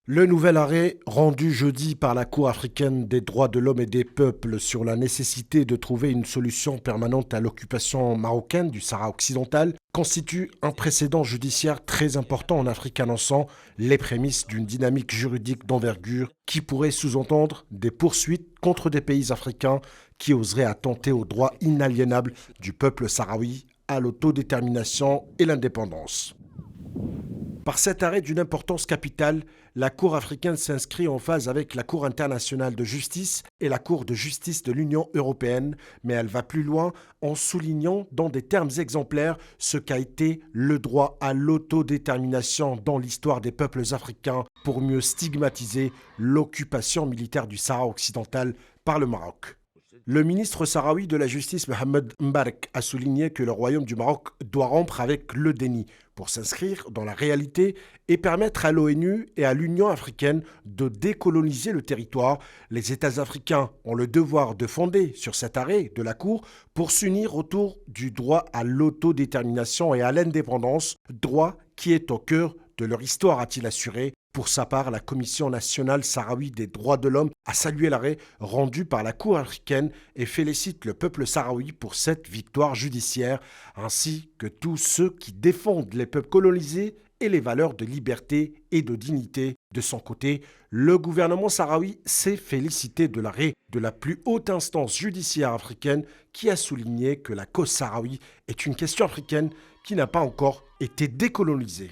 Le nouvel arrêt rendu jeudi par la Cour africaine des droits de l'homme et des peuples sur la nécessité de trouver une solution permanente à l'occupation marocaine du Sahara occidental constitue un précédent judiciaire très important en Afrique, annonçant les prémices d'une dynamique juridique d'envergure qui pourrait sous-entendre des poursuites contre des pays africains qui oseraient attenter aux droits inaliénables du peuple sahraoui à l'autodétermination et l'indépendance. Par cet arrêt d'une importance capitale, la Cour africaine s'inscrit en phase avec la Cour internationale de justice et la Cour de justice de l'Union européenne, mais elle va plus loin en soulignant dans des termes exemplaires ce qu'a été le droit à l'autodétermination dans l'histoire des peuples africains pour mieux stigmatiser l'occupation militaire du Sahara occidental par le Maroc. Le ministre sahraoui de la Justice, Mohamed Mbarek, a souligné que le Royaume du Maroc doit rompre avec le déni pour s'inscrire dans la réalité et permettre à l'ONU et à l'Union africaine de décoloniser le territoire. Les États africains ont le devoir de fonder sur cet arrêt de la Cour pour s'unir autour du droit à l'autodétermination et à l'indépendance, droit qui est au cœur de leur histoire, a-t-il assuré. Pour sa part, la Commission nationale sahraoui des droits de l'homme a salué l'arrêt rendu par la Cour africaine et félicite le peuple sahraoui pour cette victoire judiciaire, ainsi que tous ceux qui défendent les peuples colonisés et les valeurs de liberté et de dignité. De son côté, le gouvernement sahraoui s'est félicité de l'arrêt de la plus haute instance judiciaire africaine qui a souligné que la cause sahraoui est une question africaine qui n'a pas encore été décolonisée.